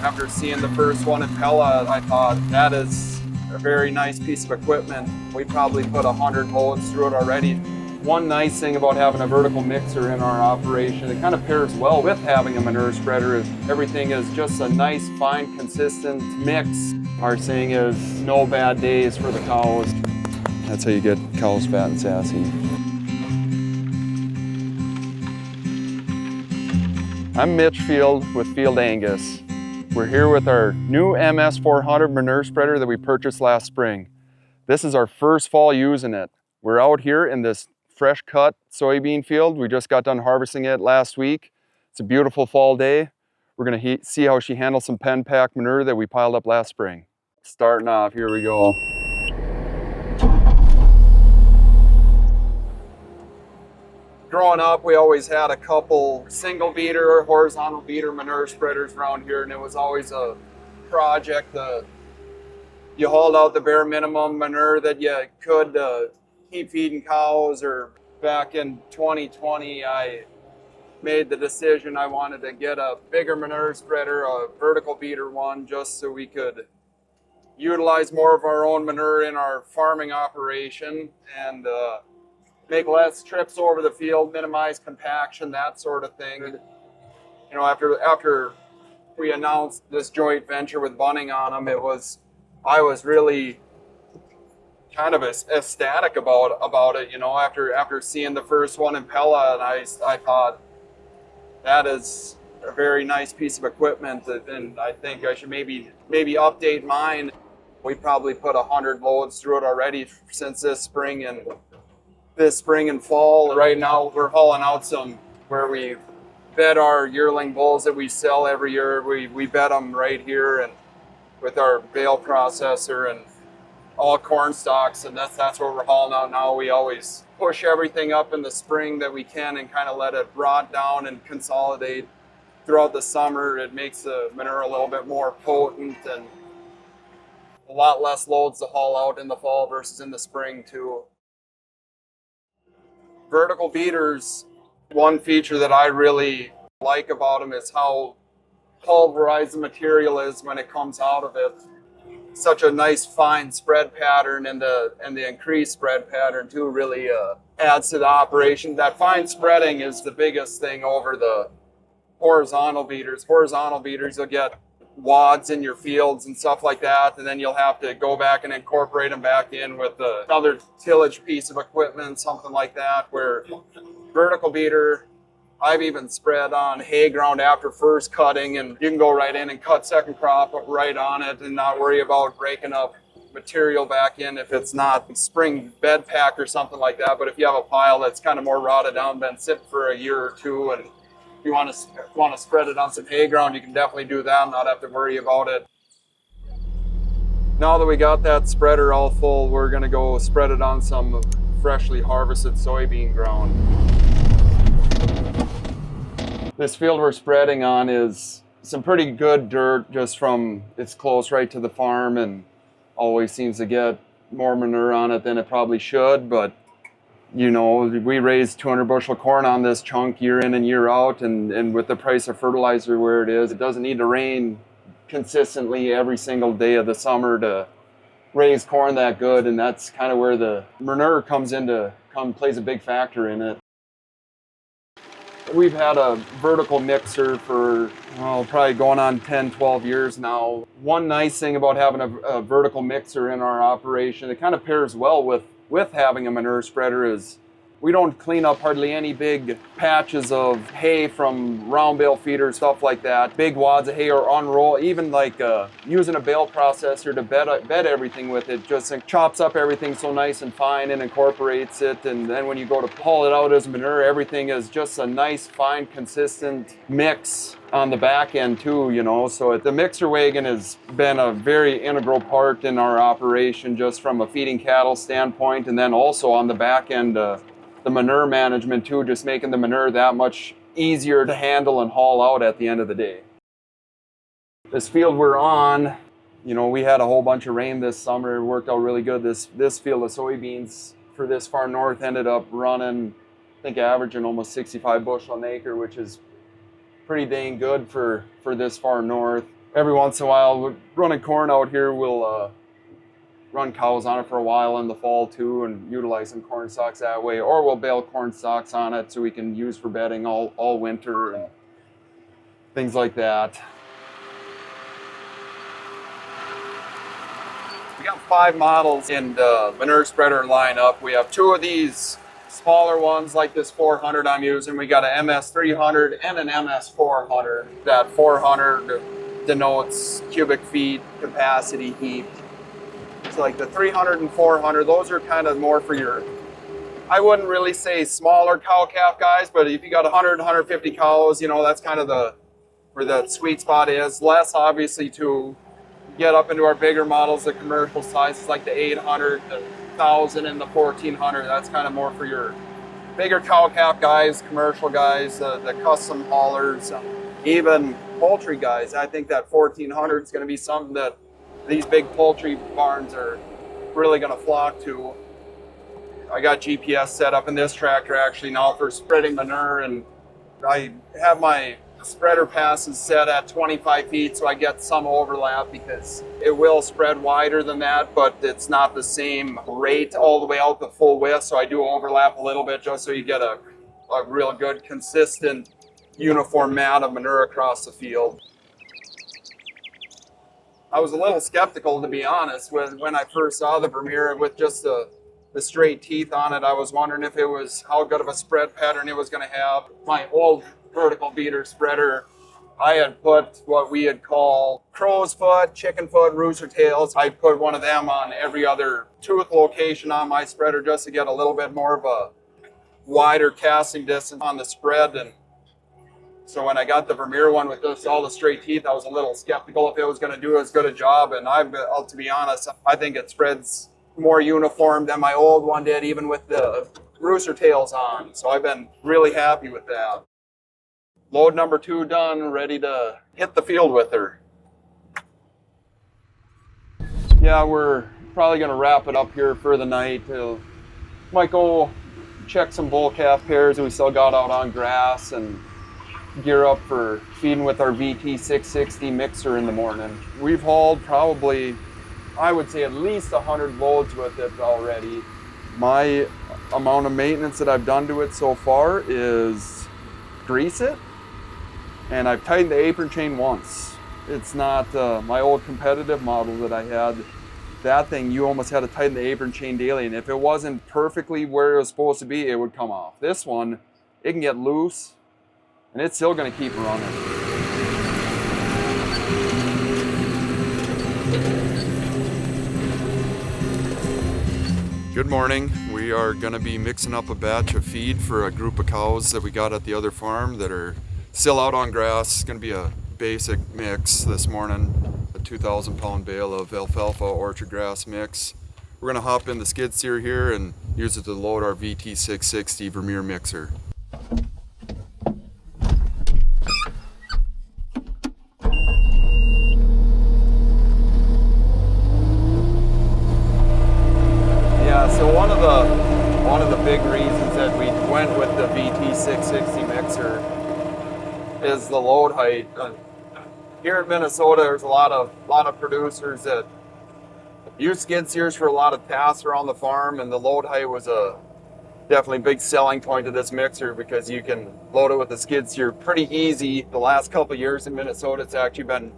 After seeing the first one in Pella, I thought that is a very nice piece of equipment. We probably put 100 loads through it already. One nice thing about having a vertical mixer in our operation, it kind of pairs well with having a manure spreader, is everything is just a nice, fine, consistent mix. Our saying is no bad days for the cows. That's how you get cows fat and sassy. I'm Mitch Field with Field Angus. We're here with our new MS400 manure spreader that we purchased last spring. This is our first fall using it. We're out here in this fresh cut soybean field. We just got done harvesting it last week. It's a beautiful fall day. We're gonna see how she handles some pen pack manure that we piled up last spring. Starting off, here we go. Growing up, we always had a couple single beater or horizontal beater manure spreaders around here, and it was always a project. You hauled out the bare minimum manure that you could keep feeding cows. Or back in 2020, I made the decision I wanted to get a bigger manure spreader, a vertical beater one, just so we could utilize more of our own manure in our farming operation and make less trips over the field, minimize compaction, that sort of thing. You know, after we announced this joint venture with Bunning on them, I was really kind of ecstatic about it. You know, after seeing the first one in Pella, and I thought that is a very nice piece of equipment, and I think I should maybe update mine. We probably put 100 loads through it already since this spring and fall. Right now we're hauling out some where we bed our yearling bulls that we sell every year. We bed them right here and with our bale processor and all corn stalks, and that's what we're hauling out now. We always push everything up in the spring that we can and kind of let it rot down and consolidate throughout the summer. It makes the manure a little bit more potent and a lot less loads to haul out in the fall versus in the spring too. Vertical beaters, one feature that I really like about them is how pulverized the material is when it comes out of it. Such a nice fine spread pattern, and the increased spread pattern too really adds to the operation. That fine spreading is the biggest thing over the horizontal beaters. Horizontal beaters, you'll get wads in your fields and stuff like that, and then you'll have to go back and incorporate them back in with another tillage piece of equipment, something like that. Where vertical beater, I've even spread on hay ground after first cutting, and you can go right in and cut second crop right on it and not worry about breaking up material back in if it's not spring bed pack or something like that. But if you have a pile that's kind of more rotted down, been sitting for a year or two, and you want to spread it on some hay ground, you can definitely do that and not have to worry about it. Now that we got that spreader all full, we're going to go spread it on some freshly harvested soybean ground. This field we're spreading on is some pretty good dirt, just from it's close right to the farm and always seems to get more manure on it than it probably should. But you know, we raise 200 bushel corn on this chunk year in and year out, and with the price of fertilizer where it is, it doesn't need to rain consistently every single day of the summer to raise corn that good, and that's kind of where the manure plays a big factor in it. We've had a vertical mixer for probably going on 10-12 years now. One nice thing about having a vertical mixer in our operation, it kind of pairs well with having a manure spreader, is we don't clean up hardly any big patches of hay from round bale feeders, stuff like that. Big wads of hay or unroll, even like using a bale processor to bed everything with it, just chops up everything so nice and fine and incorporates it. And then when you go to pull it out as manure, everything is just a nice, fine, consistent mix on the back end too, you know. So the mixer wagon has been a very integral part in our operation, just from a feeding cattle standpoint, and then also on the back end, the manure management too, just making the manure that much easier to handle and haul out at the end of the day. This field we're on, you know, we had a whole bunch of rain this summer. It worked out really good. This field of soybeans for this far north ended up running, I think, averaging almost 65 bushel an acre, which is pretty dang good for this far north. every once in a while, running corn out here, we'll run cows on it for a while in the fall too and utilize some corn stalks that way. Or we'll bale corn stalks on it so we can use for bedding all winter and things like that. We got 5 models in the manure spreader lineup. We have 2 of these smaller ones like this 400 I'm using. We got an MS300 and an MS400. That 400 denotes cubic feet capacity heat. So like the 300 and 400, those are kind of more for your, I wouldn't really say smaller cow calf guys, but if you got 100, 150 cows, you know, that's kind of where the sweet spot is. Less obviously to get up into our bigger models, the commercial sizes like the 800, the 1000 and the 1400. That's kind of more for your bigger cow calf guys, commercial guys, the custom haulers, even poultry guys. I think that 1400 is going to be something that these big poultry barns are really going to flock to. I got GPS set up in this tractor actually now for spreading manure, and I have my spreader passes set at 25 feet so I get some overlap because it will spread wider than that, but it's not the same rate all the way out the full width, so I do overlap a little bit just so you get a real good consistent uniform mat of manure across the field. I was a little skeptical, to be honest, when I first saw the Vermeer with just the straight teeth on it. I was wondering if it was how good of a spread pattern it was going to have. My old vertical beater spreader, I had put what we had called crow's foot, chicken foot, rooster tails. I put one of them on every other tooth location on my spreader just to get a little bit more of a wider casting distance on the spread. And so when I got the Vermeer one with just all the straight teeth, I was a little skeptical if it was going to do as good a job. And to be honest, I think it spreads more uniform than my old one did, even with the rooster tails on. So I've been really happy with that. Load number 2 done, ready to hit the field with her. Yeah, we're probably going to wrap it up here for the night. Might go check some bull calf pairs that we still got out on grass and gear up for feeding with our VT660 mixer in the morning. We've hauled probably, I would say, at least 100 loads with it already. My amount of maintenance that I've done to it so far is grease it, and I've tightened the apron chain once. It's not my old competitive model that I had. That thing, you almost had to tighten the apron chain daily, and if it wasn't perfectly where it was supposed to be, it would come off. This one, it can get loose, and it's still going to keep running. Good morning. We are going to be mixing up a batch of feed for a group of cows that we got at the other farm that are still out on grass. It's going to be a basic mix this morning, a 2,000 pound bale of alfalfa orchard grass mix. We're going to hop in the skid steer here and use it to load our VT660 Vermeer mixer. So one of the big reasons that we went with the VT660 mixer is the load height. Here in Minnesota, there's a lot of producers that use skid steers for a lot of tasks around the farm, and the load height was a definitely big selling point of this mixer because you can load it with the skid steer pretty easy. The last couple of years in Minnesota, it's actually been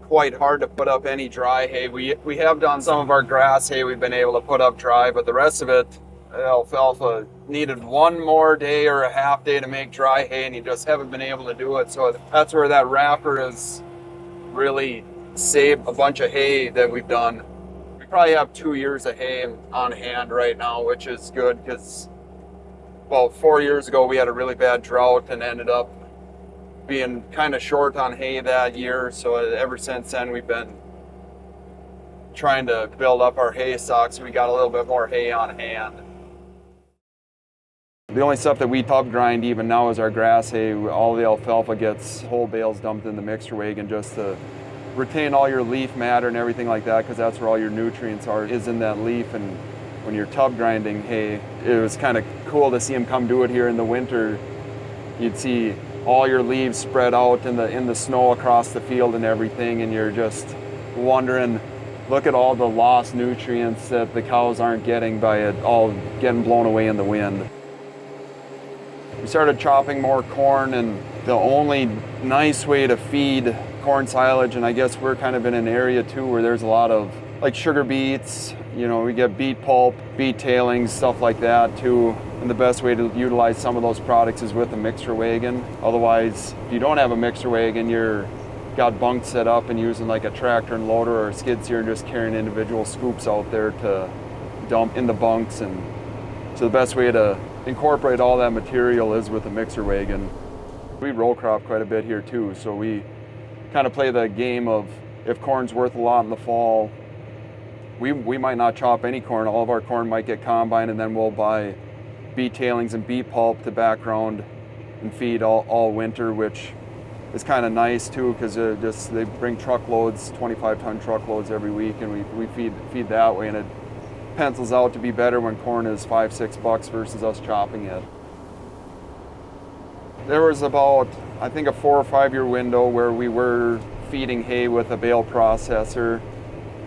quite hard to put up any dry hay. We have done some of our grass hay we've been able to put up dry, but the rest of it, alfalfa needed one more day or a half day to make dry hay, and you just haven't been able to do it. So that's where that wrapper has really saved a bunch of hay that we've done. We probably have 2 years of hay on hand right now, which is good because, well, 4 years ago we had a really bad drought and ended up being kind of short on hay that year. So ever since then we've been trying to build up our hay stocks so we got a little bit more hay on hand. The only stuff that we tub grind even now is our grass hay. All the alfalfa gets whole bales dumped in the mixer wagon just to retain all your leaf matter and everything like that, because that's where all your nutrients are, is in that leaf. And when you're tub grinding hay, it was kind of cool to see them come do it here in the winter. You'd see all your leaves spread out in the snow across the field and everything, and you're just wondering, look at all the lost nutrients that the cows aren't getting by it all getting blown away in the wind. We started chopping more corn, and the only nice way to feed corn silage, and I guess we're kind of in an area too where there's a lot of like sugar beets, you know, we get beet pulp, beet tailings, stuff like that too. And the best way to utilize some of those products is with a mixer wagon. Otherwise, if you don't have a mixer wagon, you're got bunks set up and using like a tractor and loader or a skid steer and just carrying individual scoops out there to dump in the bunks. And so the best way to incorporate all that material is with a mixer wagon. We row crop quite a bit here too, so we kind of play the game of if corn's worth a lot in the fall, we might not chop any corn. All of our corn might get combined, and then we'll buy beet tailings and beet pulp to background and feed all winter, which is kind of nice too, because they bring truckloads, 25-ton truckloads every week, and we feed that way, and it pencils out to be better when corn is $5-6 versus us chopping it. There was about, I think, a 4 or 5 year window where we were feeding hay with a bale processor.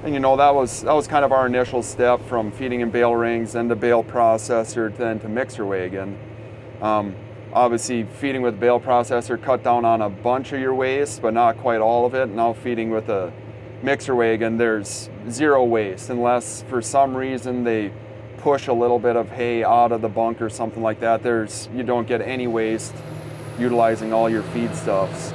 And you know, that was kind of our initial step from feeding in bale rings, then to bale processor, then to mixer wagon. Obviously, feeding with bale processor cut down on a bunch of your waste, but not quite all of it. Now feeding with a mixer wagon, there's zero waste, unless for some reason they push a little bit of hay out of the bunk or something like that. You don't get any waste utilizing all your feedstuffs.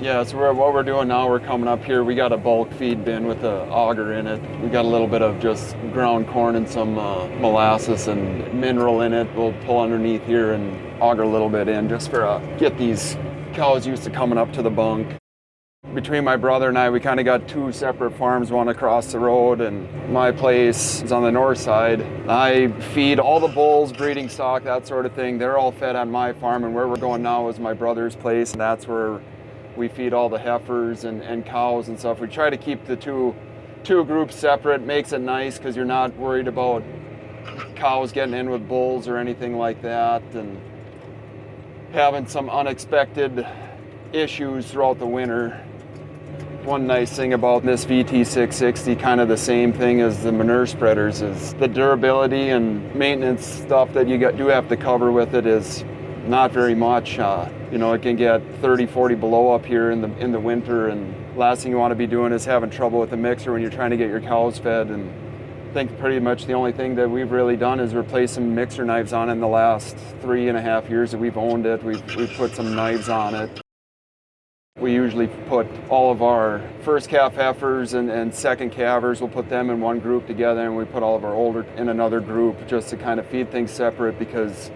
Yeah, so what we're doing now, we're coming up here. We got a bulk feed bin with an auger in it. We got a little bit of just ground corn and some molasses and mineral in it. We'll pull underneath here and auger a little bit in just for get these cows used to coming up to the bunk. Between my brother and I, we kind of got 2 separate farms, one across the road, and my place is on the north side. I feed all the bulls, breeding stock, that sort of thing. They're all fed on my farm, and where we're going now is my brother's place, and that's where we feed all the heifers and cows and stuff. We try to keep the two groups separate. Makes it nice because you're not worried about cows getting in with bulls or anything like that, and having some unexpected issues throughout the winter. One nice thing about this VT660, kind of the same thing as the manure spreaders, is the durability and maintenance stuff that you do have to cover with it is not very much. You know, it can get 30, 40 below up here in the winter, and last thing you want to be doing is having trouble with the mixer when you're trying to get your cows fed. And I think pretty much the only thing that we've really done is replace some mixer knives on it in the last 3.5 years that we've owned it. We've put some knives on it. We usually put all of our first calf heifers and second calvers, we'll put them in one group together, and we put all of our older in another group just to kind of feed things separate, because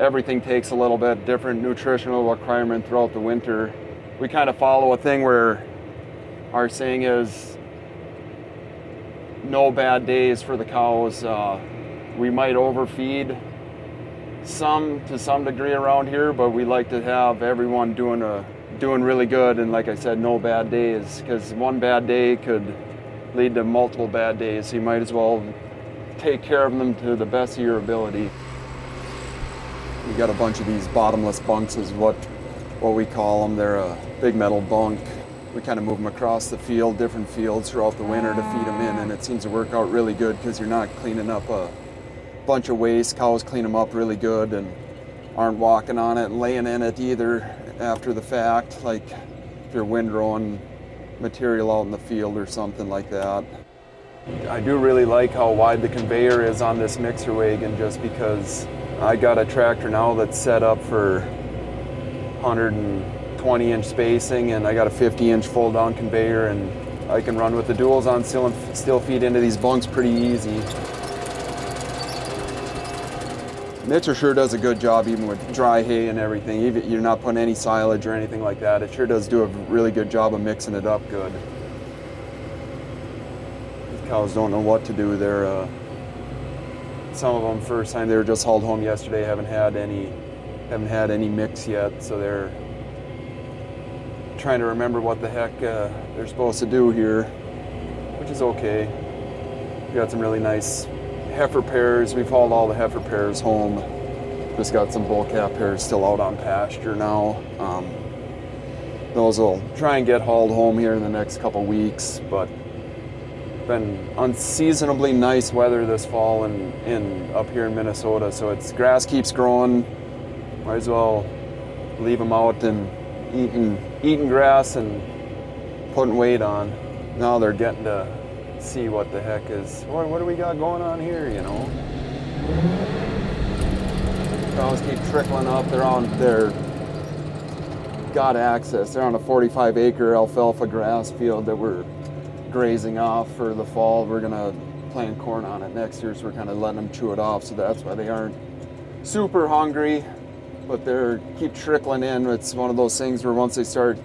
everything takes a little bit different nutritional requirement throughout the winter. We kind of follow a thing where our saying is no bad days for the cows. We might overfeed to some degree around here, but we like to have everyone doing really good, and like I said, no bad days, because one bad day could lead to multiple bad days, so you might as well take care of them to the best of your ability. We got a bunch of these bottomless bunks is what we call them. They're a big metal bunk. We kind of move them across the field, different fields throughout the winter to feed them in, and it seems to work out really good because you're not cleaning up a bunch of waste. Cows clean them up really good and aren't walking on it and laying in it either after the fact, like if you're windrowing material out in the field or something like that. I do really like how wide the conveyor is on this mixer wagon, just because I got a tractor now that's set up for 120-inch spacing, and I got a 50-inch fold-down conveyor, and I can run with the duals on still feed into these bunks pretty easy. Mixer sure does a good job even with dry hay and everything. Even you're not putting any silage or anything like that. It sure does do a really good job of mixing it up good. These cows don't know what to do. Some of them, first time they were just hauled home yesterday, haven't had any mix yet, so they're trying to remember what the heck they're supposed to do here, which is okay. We got some really nice heifer pairs. We've hauled all the heifer pairs home. Just got some bull calf pairs still out on pasture now. Those will try and get hauled home here in the next couple weeks, but been unseasonably nice weather this fall in up here in Minnesota, so it's grass keeps growing. Might as well leave them out and eating grass and putting weight on. Now they're getting to see what the heck is, what do we got going on here, you know? Cows keep trickling up. They're got access. They're on a 45-acre alfalfa grass field that we're grazing off for the fall. We're gonna plant corn on it next year, so we're kind of letting them chew it off, so that's why they aren't super hungry, but they keep trickling in. It's one of those things where once you start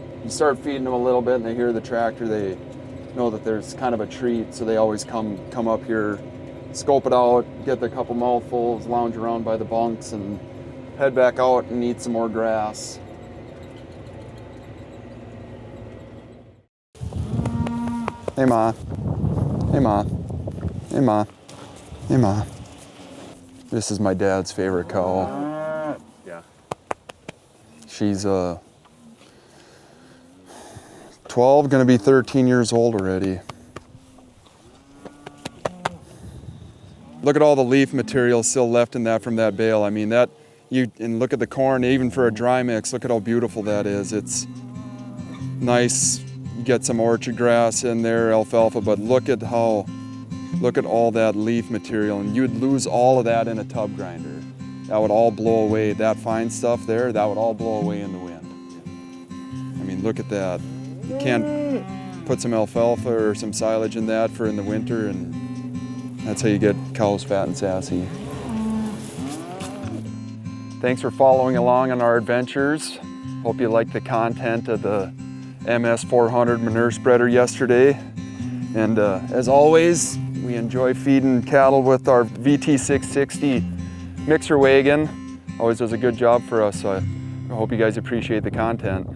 feeding them a little bit and they hear the tractor, they know that there's kind of a treat, so they always come up here, scope it out, get a couple mouthfuls, lounge around by the bunks, and head back out and eat some more grass. Hey Ma, hey Ma, hey Ma, hey Ma. This is my dad's favorite cow. Yeah. She's 12, gonna be 13 years old already. Look at all the leaf material still left in that from that bale. I mean, and look at the corn, even for a dry mix, look at how beautiful that is. It's nice. Get some orchard grass in there, alfalfa, but look at all that leaf material, and you'd lose all of that in a tub grinder. That would all blow away. That fine stuff there, that would all blow away in the wind. I mean, look at that. You can't put some alfalfa or some silage in that for in the winter, and that's how you get cows fat and sassy. Thanks for following along on our adventures. Hope you liked the content of the MS400 manure spreader yesterday. And as always, we enjoy feeding cattle with our VT660 mixer wagon. Always does a good job for us, so I hope you guys appreciate the content.